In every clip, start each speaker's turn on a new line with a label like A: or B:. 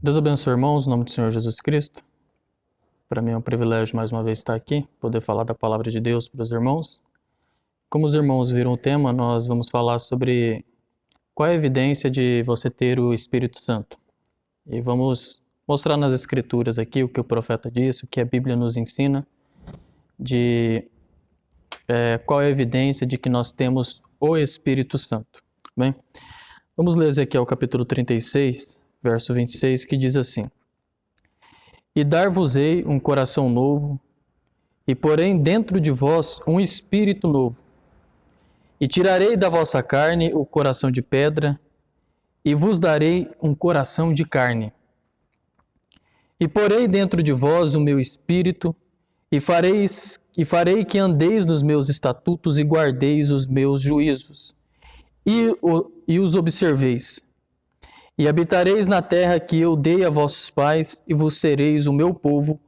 A: Deus abençoe, irmãos, em nome do Senhor Jesus Cristo. Para mim é um privilégio mais uma vez estar aqui, poder falar da palavra de Deus para os irmãos. Como os irmãos viram o tema, nós vamos falar sobre qual é a evidência de você ter o Espírito Santo. E vamos mostrar nas Escrituras aqui o que o profeta disse, o que a Bíblia nos ensina, de qual é a evidência de que nós temos o Espírito Santo. Bem, vamos ler Ezequiel capítulo 36, verso 26, que diz assim: E dar-vos-ei um coração novo, e porém dentro de vós um espírito novo. E tirarei da vossa carne o coração de pedra, e vos darei um coração de carne. E porei dentro de vós o meu espírito, e farei que andeis nos meus estatutos e guardeis os meus juízos, e os observeis. E habitareis na terra que eu dei a vossos pais, e vos sereis o meu povo,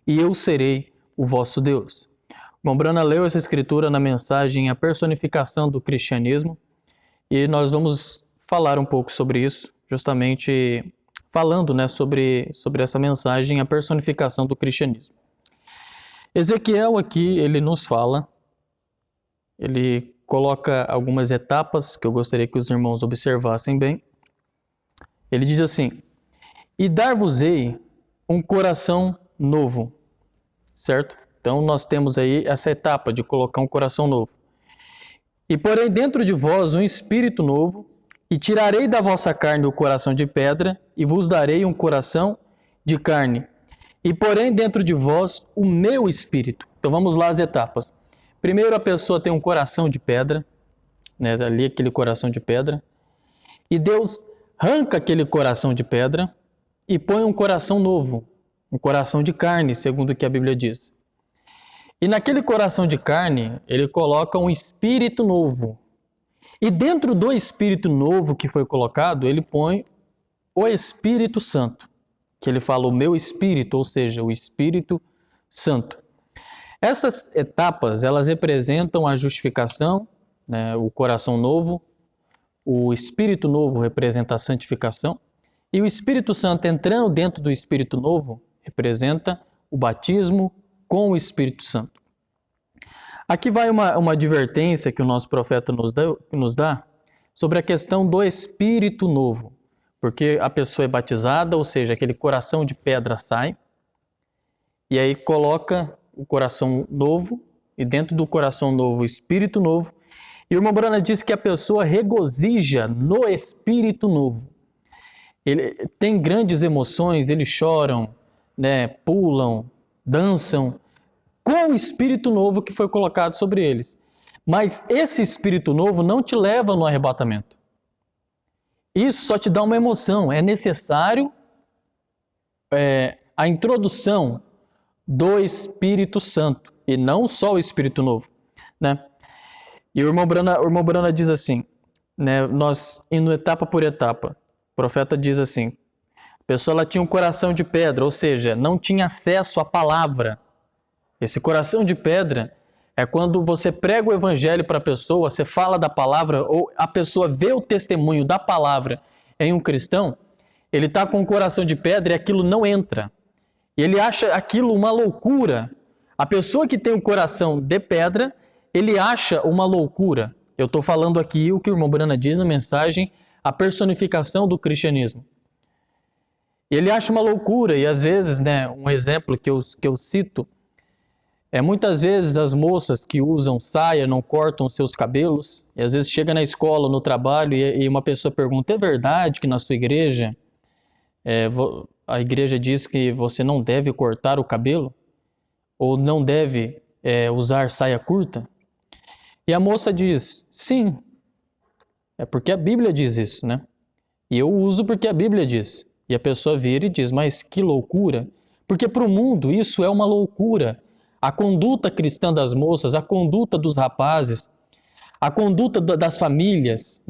A: e eu serei o vosso Deus. Bom, Brana leu essa escritura na mensagem A Personificação do Cristianismo, e nós vamos falar um pouco sobre isso, justamente falando, sobre essa mensagem A Personificação do Cristianismo. Ezequiel aqui, ele nos fala, ele coloca algumas etapas que eu gostaria que os irmãos observassem bem. Ele diz assim: E dar-vos-ei um coração novo, certo? Então nós temos aí essa etapa de colocar um coração novo. E porém dentro de vós um espírito novo, e tirarei da vossa carne o coração de pedra, e vos darei um coração de carne. E porém dentro de vós o meu espírito. Então vamos lá as etapas. Primeiro a pessoa tem um coração de pedra, ali aquele coração de pedra, e Deus arranca aquele coração de pedra e põe um coração novo, um coração de carne, segundo o que a Bíblia diz. E naquele coração de carne, ele coloca um espírito novo. E dentro do espírito novo que foi colocado, ele põe o Espírito Santo, que ele fala o meu espírito, ou seja, o Espírito Santo. Essas etapas, elas representam a justificação, o coração novo. O Espírito Novo representa a santificação, e o Espírito Santo entrando dentro do Espírito Novo representa o batismo com o Espírito Santo. Aqui vai uma advertência que o nosso profeta nos dá sobre a questão do Espírito Novo, porque a pessoa é batizada, ou seja, aquele coração de pedra sai, e aí coloca o coração novo, e dentro do coração novo o Espírito Novo. E o irmão Brana diz que a pessoa regozija no Espírito Novo. Ele tem grandes emoções, eles choram, pulam, dançam, com o Espírito Novo que foi colocado sobre eles. Mas esse Espírito Novo não te leva no arrebatamento. Isso só te dá uma emoção. É necessário a introdução do Espírito Santo, e não só o Espírito Novo, E o irmão Brana diz assim, nós indo etapa por etapa, o profeta diz assim: a pessoa ela tinha um coração de pedra, ou seja, não tinha acesso à palavra. Esse coração de pedra é quando você prega o evangelho para a pessoa, você fala da palavra, ou a pessoa vê o testemunho da palavra em um cristão, ele está com um coração de pedra e aquilo não entra. E ele acha aquilo uma loucura. A pessoa que tem um coração de pedra, ele acha uma loucura. Eu estou falando aqui o que o irmão Brana diz na mensagem, a personificação do cristianismo. Ele acha uma loucura, e às vezes, um exemplo que eu cito, muitas vezes as moças que usam saia não cortam seus cabelos, e às vezes chega na escola, no trabalho, e uma pessoa pergunta: é verdade que na sua igreja, a igreja diz que você não deve cortar o cabelo? Ou não deve usar saia curta? E a moça diz: sim, é porque a Bíblia diz isso, E eu uso porque a Bíblia diz. E a pessoa vira e diz: mas que loucura! Porque para o mundo isso é uma loucura. A conduta cristã das moças, a conduta dos rapazes, a conduta das famílias,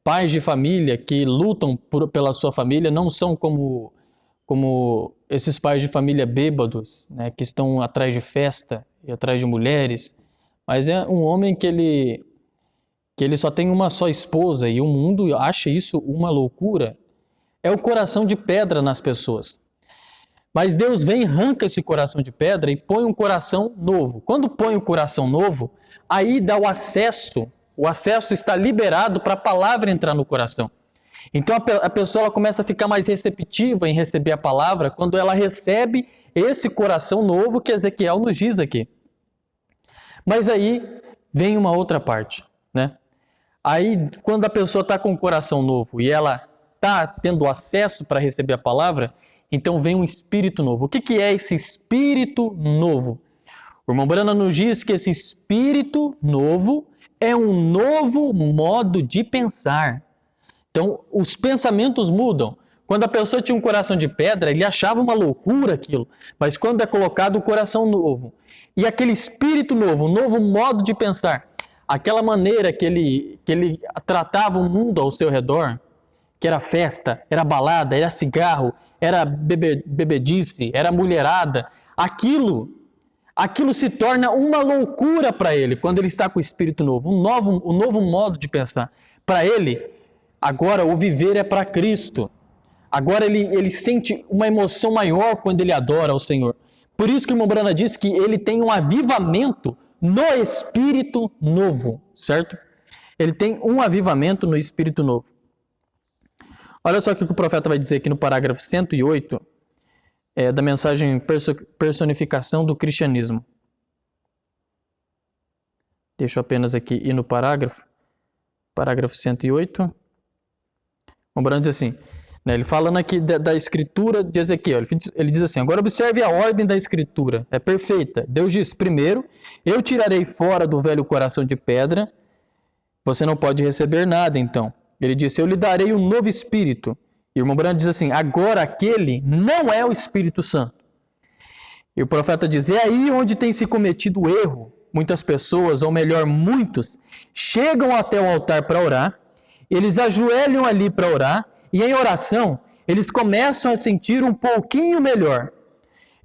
A: pais de família que lutam pela sua família não são como esses pais de família bêbados, que estão atrás de festa e atrás de mulheres, mas é um homem que ele só tem uma só esposa, e o mundo acha isso uma loucura. é o coração de pedra nas pessoas. Mas Deus vem, arranca esse coração de pedra e põe um coração novo. Quando põe o coração novo, aí dá o acesso está liberado para a palavra entrar no coração. Então a pessoa ela começa a ficar mais receptiva em receber a palavra quando ela recebe esse coração novo que Ezequiel nos diz aqui. Mas aí vem uma outra parte, né? Aí quando a pessoa está com o coração novo e ela está tendo acesso para receber a palavra, então vem um espírito novo. O que é esse espírito novo? O irmão Brana nos diz que esse espírito novo é um novo modo de pensar. Então, os pensamentos mudam. Quando a pessoa tinha um coração de pedra, ele achava uma loucura aquilo. Mas quando é colocado o coração novo, e aquele espírito novo, um novo modo de pensar, aquela maneira que ele tratava o mundo ao seu redor, que era festa, era balada, era cigarro, era bebedice, era mulherada, aquilo se torna uma loucura para ele quando ele está com o espírito novo, um novo modo de pensar. Para ele, agora o viver é para Cristo. Agora ele sente uma emoção maior quando ele adora ao Senhor. Por isso que o irmão Brana diz que ele tem um avivamento no espírito novo, certo? Ele tem um avivamento no espírito novo. Olha só o que o profeta vai dizer aqui no parágrafo 108 da mensagem Personificação do Cristianismo. Deixa eu apenas aqui ir no parágrafo 108. O Brana diz assim, né, ele falando aqui da escritura de Ezequiel, ele diz assim, agora observe a ordem da escritura, é perfeita. Deus diz, primeiro, eu tirarei fora do velho coração de pedra, você não pode receber nada então. Ele disse, eu lhe darei um novo espírito. E o irmão Brana diz assim, agora aquele não é o Espírito Santo. E o profeta diz, é aí onde tem se cometido o erro. Muitas pessoas, ou melhor, muitos, chegam até o altar para orar, eles ajoelham ali para orar, e em oração, eles começam a sentir um pouquinho melhor.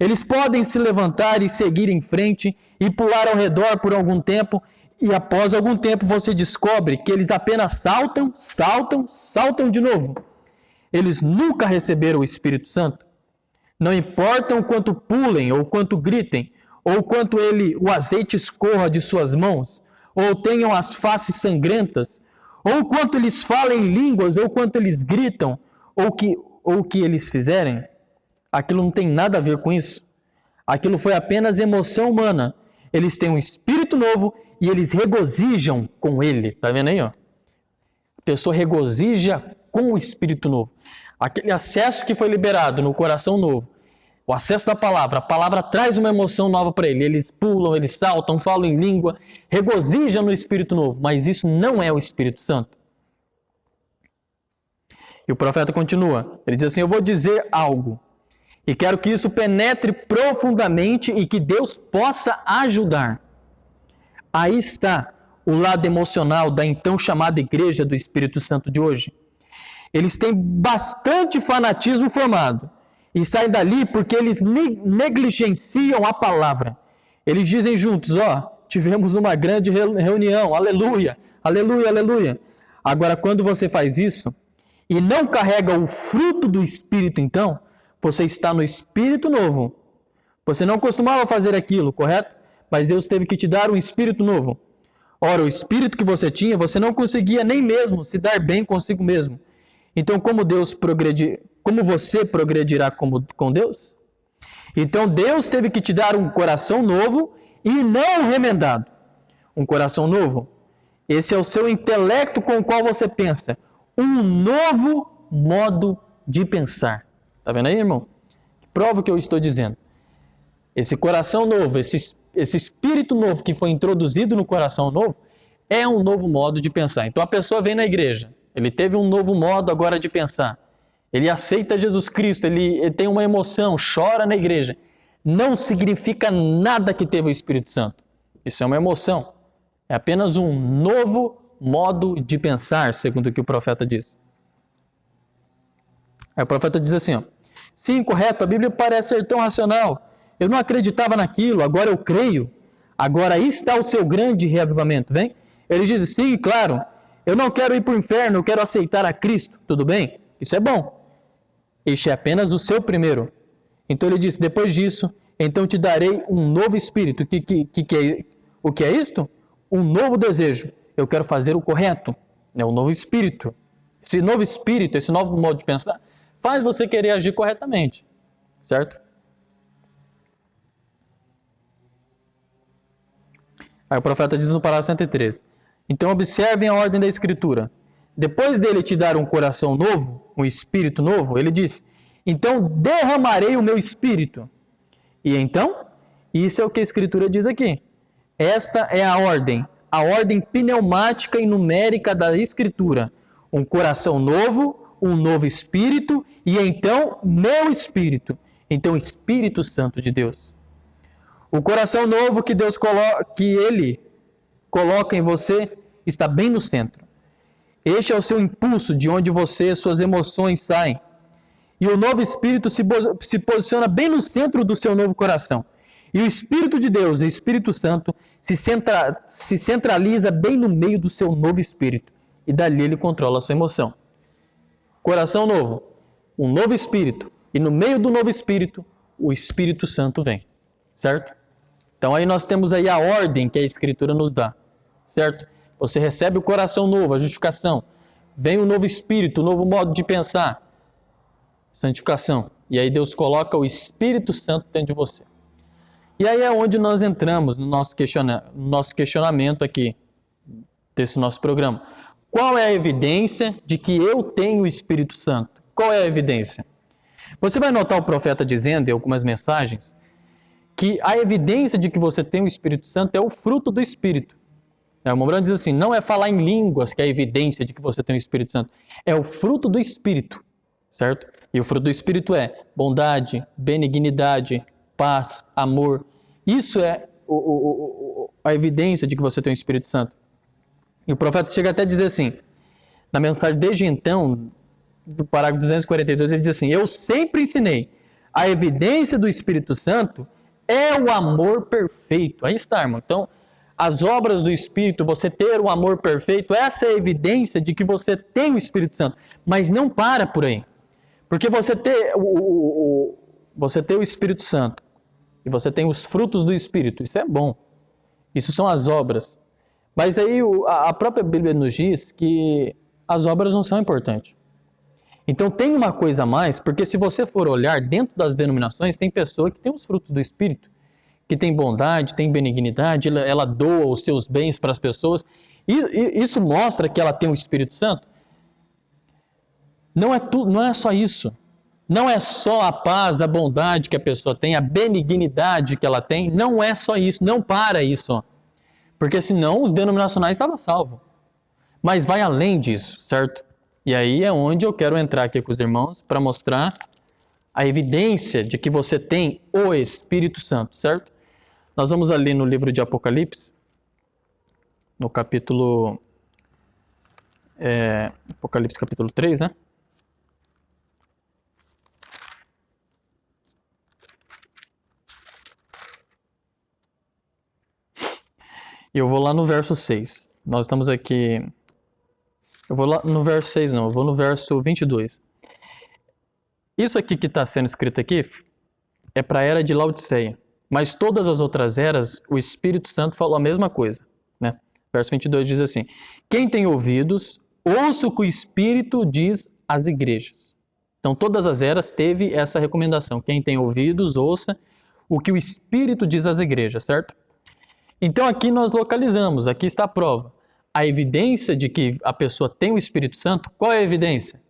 A: Eles podem se levantar e seguir em frente e pular ao redor por algum tempo, e após algum tempo você descobre que eles apenas saltam de novo. Eles nunca receberam o Espírito Santo. Não importa o quanto pulem, ou quanto gritem, ou quanto o azeite escorra de suas mãos, ou tenham as faces sangrentas, ou quanto eles falem línguas, ou quanto eles gritam, ou que eles fizerem, aquilo não tem nada a ver com isso. Aquilo foi apenas emoção humana. Eles têm um espírito novo e eles regozijam com ele. Tá vendo aí, ó? A pessoa regozija com o espírito novo. Aquele acesso que foi liberado no coração novo, o acesso da palavra, a palavra traz uma emoção nova para ele. Eles pulam, eles saltam, falam em língua, regozijam no espírito novo, mas isso não é o Espírito Santo. E o profeta continua, ele diz assim, eu vou dizer algo, e quero que isso penetre profundamente e que Deus possa ajudar. Aí está o lado emocional da então chamada Igreja do Espírito Santo de hoje. Eles têm bastante fanatismo formado e saem dali porque eles negligenciam a palavra. Eles dizem juntos, tivemos uma grande reunião, aleluia, aleluia, aleluia. Agora, quando você faz isso e não carrega o fruto do Espírito, então, você está no Espírito novo. Você não costumava fazer aquilo, correto? Mas Deus teve que te dar um Espírito novo. Ora, o Espírito que você tinha, você não conseguia nem mesmo se dar bem consigo mesmo. Então, como você progredirá com Deus? Então, Deus teve que te dar um coração novo e não remendado. Um coração novo. Esse é o seu intelecto com o qual você pensa. Um novo modo de pensar. Tá vendo aí, irmão? Prova o que eu estou dizendo. Esse coração novo, esse espírito novo que foi introduzido no coração novo, é um novo modo de pensar. Então, a pessoa vem na igreja. Ele teve um novo modo agora de pensar. Ele aceita Jesus Cristo, ele tem uma emoção, chora na igreja. Não significa nada que teve o Espírito Santo. Isso é uma emoção. É apenas um novo modo de pensar, segundo o que o profeta diz. Aí o profeta diz assim, sim, correto, a Bíblia parece ser tão racional. Eu não acreditava naquilo, agora eu creio. Agora aí está o seu grande reavivamento, vem? Ele diz, sim, claro, eu não quero ir para o inferno, eu quero aceitar a Cristo, tudo bem? Isso é bom. Este é apenas o seu primeiro. Então ele disse, depois disso, então te darei um novo espírito. O que é isto? Um novo desejo. Eu quero fazer o correto, né? Um novo espírito. Esse novo espírito, esse novo modo de pensar, faz você querer agir corretamente, certo? Aí o profeta diz no parágrafo 103, então observem a ordem da Escritura. Depois dele te dar um coração novo, um espírito novo, ele diz, então derramarei o meu espírito. E então, isso é o que a Escritura diz aqui. Esta é a ordem pneumática e numérica da Escritura. Um coração novo, um novo espírito e então meu espírito. Então, Espírito Santo de Deus. O coração novo que Deus Ele coloca em você está bem no centro. Este é o seu impulso, de onde suas emoções saem. E o novo espírito se posiciona bem no centro do seu novo coração. E o Espírito de Deus, o Espírito Santo, se centraliza bem no meio do seu novo espírito. E dali ele controla a sua emoção. Coração novo, um novo espírito. E no meio do novo espírito, o Espírito Santo vem. Certo? Então aí nós temos aí a ordem que a Escritura nos dá. Certo? Você recebe o coração novo, a justificação. Vem o novo espírito, o novo modo de pensar. Santificação. E aí Deus coloca o Espírito Santo dentro de você. E aí é onde nós entramos no nosso questionamento aqui, desse nosso programa. Qual é a evidência de que eu tenho o Espírito Santo? Qual é a evidência? Você vai notar o profeta dizendo em algumas mensagens que a evidência de que você tem o Espírito Santo é o fruto do Espírito. O Mombrano diz assim, não é falar em línguas que é a evidência de que você tem o Espírito Santo, é o fruto do Espírito, certo? E o fruto do Espírito é bondade, benignidade, paz, amor. Isso é a evidência de que você tem o Espírito Santo. E o profeta chega até a dizer assim, na mensagem desde então, do parágrafo 242, ele diz assim, eu sempre ensinei, a evidência do Espírito Santo é o amor perfeito. Aí está, irmão. Então, as obras do Espírito, você ter o amor perfeito, essa é a evidência de que você tem o Espírito Santo. Mas não para por aí. Porque você ter o Espírito Santo e você tem os frutos do Espírito, isso é bom. Isso são as obras. Mas aí a própria Bíblia nos diz que as obras não são importantes. Então tem uma coisa a mais, porque se você for olhar dentro das denominações, tem pessoa que tem os frutos do Espírito, que tem bondade, tem benignidade, ela doa os seus bens para as pessoas. E isso mostra que ela tem o Espírito Santo. Não é só isso. Não é só a paz, a bondade que a pessoa tem, a benignidade que ela tem. Não é só isso. Não para isso. Porque senão os denominacionais estavam salvos. Mas vai além disso, certo? E aí é onde eu quero entrar aqui com os irmãos para mostrar a evidência de que você tem o Espírito Santo, certo? Nós vamos ali no livro de Apocalipse, no capítulo... Apocalipse capítulo 3, né? E eu vou lá no verso 6. Nós estamos aqui... Eu vou lá no verso 6, não. Eu vou no verso 22. Isso aqui que está sendo escrito aqui é para a era de Laodiceia. Mas todas as outras eras, o Espírito Santo falou a mesma coisa, né? Verso 22 diz assim, quem tem ouvidos, ouça o que o Espírito diz às igrejas. Então, todas as eras teve essa recomendação. Quem tem ouvidos, ouça o que o Espírito diz às igrejas, certo? Então, aqui nós localizamos, aqui está a prova. A evidência de que a pessoa tem o Espírito Santo, qual é a evidência?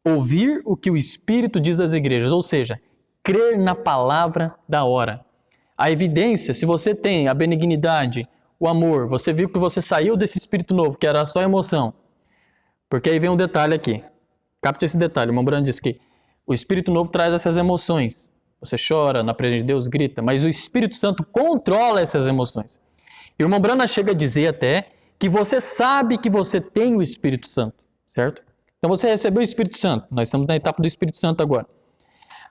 A: Ouvir o que o Espírito diz às igrejas, ou seja, crer na palavra da hora. A evidência, se você tem a benignidade, o amor, você viu que você saiu desse Espírito novo, que era só emoção. Porque aí vem um detalhe aqui. Capte esse detalhe. O irmão Brando diz que o Espírito novo traz essas emoções. Você chora, na presença de Deus, grita, mas o Espírito Santo controla essas emoções. E o irmão Brando chega a dizer até que você sabe que você tem o Espírito Santo, certo? Então você recebeu o Espírito Santo, nós estamos na etapa do Espírito Santo agora.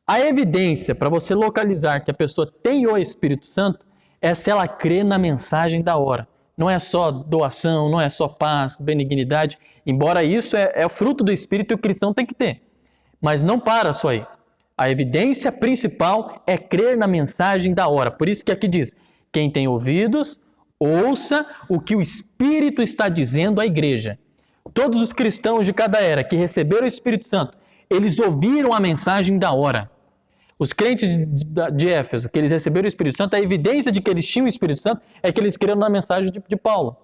A: A evidência para você localizar que a pessoa tem o Espírito Santo é se ela crê na mensagem da hora. Não é só doação, não é só paz, benignidade, embora isso é fruto do Espírito e o cristão tem que ter. Mas não para só aí. A evidência principal é crer na mensagem da hora. Por isso que aqui diz, quem tem ouvidos, ouça o que o Espírito está dizendo à igreja. Todos os cristãos de cada era que receberam o Espírito Santo, eles ouviram a mensagem da hora. Os crentes de Éfeso, que eles receberam o Espírito Santo, a evidência de que eles tinham o Espírito Santo é que eles creram na mensagem de Paulo.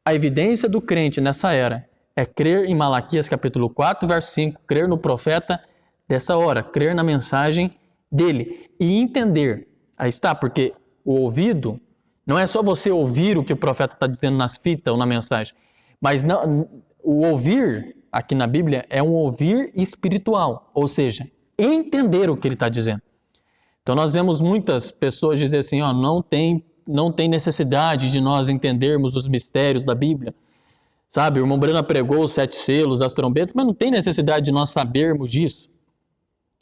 A: A evidência do crente nessa era é crer em Malaquias capítulo 4, verso 5, crer no profeta dessa hora, crer na mensagem dele e entender. Aí está, porque o ouvido não é só você ouvir o que o profeta está dizendo nas fitas ou na mensagem, mas não, o ouvir aqui na Bíblia é um ouvir espiritual, ou seja, entender o que ele está dizendo. Então nós vemos muitas pessoas dizer assim, ó, não tem necessidade de nós entendermos os mistérios da Bíblia. Sabe, o irmão Brana pregou os 7 selos, as trombetas, mas não tem necessidade de nós sabermos disso.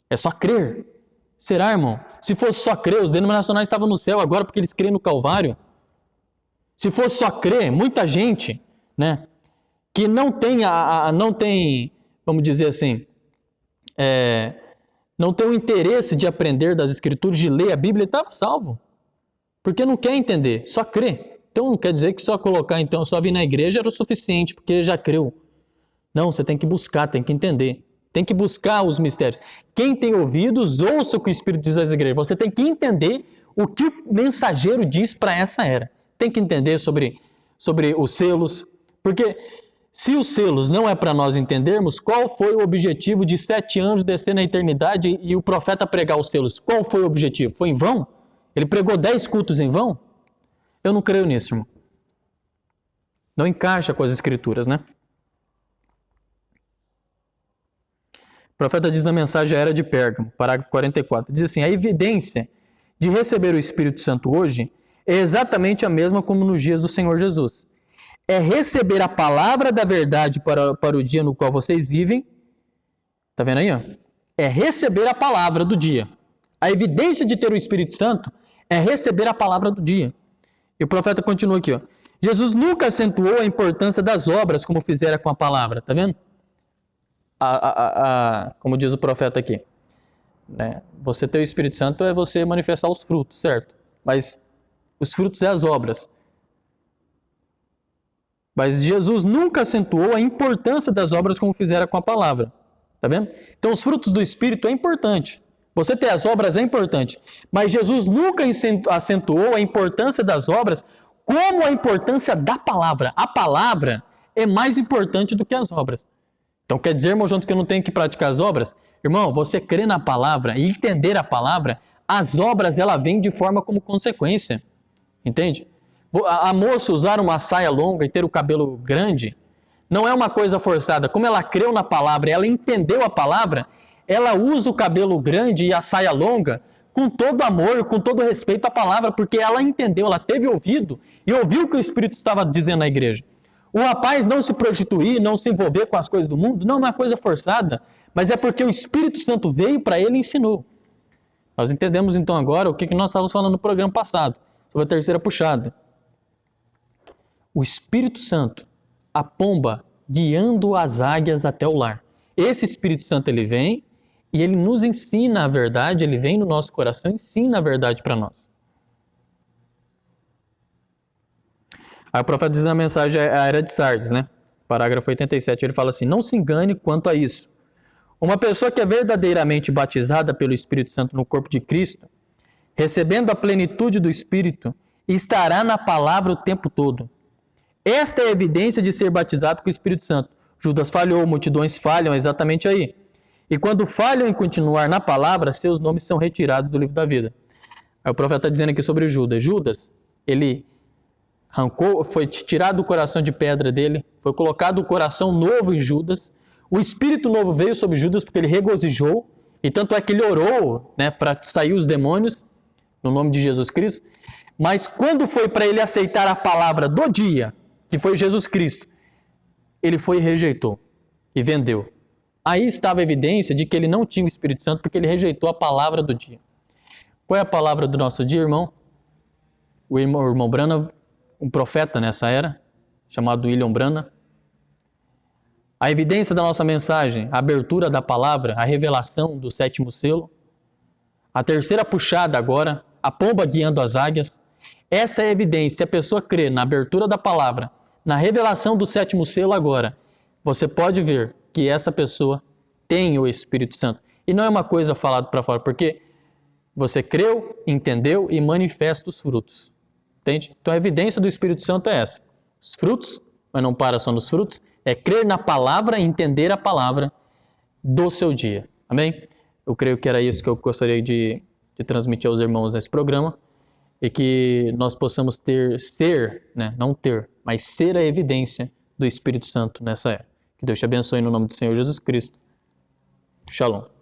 A: É só crer. Será, irmão? Se fosse só crer, os denominacionais estavam no céu agora porque eles creem no Calvário. Se fosse só crer, muita gente, né, que não tem, vamos dizer assim, não tem o interesse de aprender das Escrituras, de ler a Bíblia, ele estava salvo. Porque não quer entender, só crê. Então não quer dizer que só colocar, então, só vir na igreja era o suficiente, porque já creu. Não, você tem que buscar, tem que entender. Tem que buscar os mistérios. Quem tem ouvidos, ouça o que o Espírito diz às igrejas. Você tem que entender o que o mensageiro diz para essa era. Tem que entender sobre os selos. Porque se os selos não é para nós entendermos, qual foi o objetivo de 7 anjos descer na eternidade e o profeta pregar os selos? Qual foi o objetivo? Foi em vão? Ele pregou 10 cultos em vão? Eu não creio nisso, irmão. Não encaixa com as Escrituras, né? O profeta diz na mensagem à era de Pérgamo, parágrafo 44, diz assim, a evidência de receber o Espírito Santo hoje é exatamente a mesma como nos dias do Senhor Jesus. É receber a palavra da verdade para o dia no qual vocês vivem. Tá vendo aí? Ó? É receber a palavra do dia. A evidência de ter o Espírito Santo é receber a palavra do dia. E o profeta continua aqui, ó. Jesus nunca acentuou a importância das obras como fizera com a palavra, tá vendo? Como diz o profeta aqui, né? Você ter o Espírito Santo é você manifestar os frutos, certo? Mas os frutos é as obras. Mas Jesus nunca acentuou a importância das obras como fizera com a palavra, tá vendo? Então os frutos do Espírito é importante. Você ter as obras é importante, mas Jesus nunca acentuou a importância das obras como a importância da palavra. A palavra é mais importante do que as obras. Então quer dizer, irmão, junto que eu não tenho que praticar as obras? Irmão, você crer na palavra e entender a palavra, as obras ela vêm de forma como consequência. Entende? A moça usar uma saia longa e ter o cabelo grande não é uma coisa forçada. Como ela creu na palavra, ela entendeu a palavra, ela usa o cabelo grande e a saia longa com todo amor, com todo respeito à palavra, porque ela entendeu, ela teve ouvido e ouviu o que o Espírito estava dizendo na igreja. O rapaz não se prostituir, não se envolver com as coisas do mundo, não é uma coisa forçada, mas é porque o Espírito Santo veio para ele e ensinou. Nós entendemos então agora o que nós estávamos falando no programa passado, sobre a terceira puxada. O Espírito Santo, a pomba, guiando as águias até o lar. Esse Espírito Santo ele vem e ele nos ensina a verdade, ele vem no nosso coração e ensina a verdade para nós. Aí o profeta diz na mensagem à era de Sardes, né? Parágrafo 87, ele fala assim, não se engane quanto a isso. Uma pessoa que é verdadeiramente batizada pelo Espírito Santo no corpo de Cristo, recebendo a plenitude do Espírito, estará na palavra o tempo todo. Esta é a evidência de ser batizado com o Espírito Santo. Judas falhou, multidões falham, exatamente aí. E quando falham em continuar na palavra, seus nomes são retirados do livro da vida. Aí o profeta está dizendo aqui sobre Judas. Judas, ele foi tirado do coração de pedra dele, foi colocado o coração novo em Judas, o Espírito novo veio sobre Judas porque ele regozijou, e tanto é que ele orou, né, para sair os demônios, no nome de Jesus Cristo, mas quando foi para ele aceitar a palavra do dia, que foi Jesus Cristo, ele foi e rejeitou, e vendeu. Aí estava a evidência de que ele não tinha o Espírito Santo porque ele rejeitou a palavra do dia. Qual é a palavra do nosso dia, irmão? O irmão Branham, um profeta nessa era, chamado William Branham, A evidência da nossa mensagem, a abertura da palavra, a revelação do 7º selo, a terceira puxada agora, a pomba guiando as águias. Essa é a evidência. Se a pessoa crê na abertura da palavra, na revelação do 7º selo agora, você pode ver que essa pessoa tem o Espírito Santo. E não é uma coisa falada para fora, porque você creu, entendeu e manifesta os frutos. Entende? Então a evidência do Espírito Santo é essa. Os frutos, mas não para só nos frutos, é crer na palavra e entender a palavra do seu dia. Amém? Eu creio que era isso que eu gostaria de transmitir aos irmãos nesse programa e que nós possamos não ter, mas ser a evidência do Espírito Santo nessa era. Que Deus te abençoe no nome do Senhor Jesus Cristo. Shalom.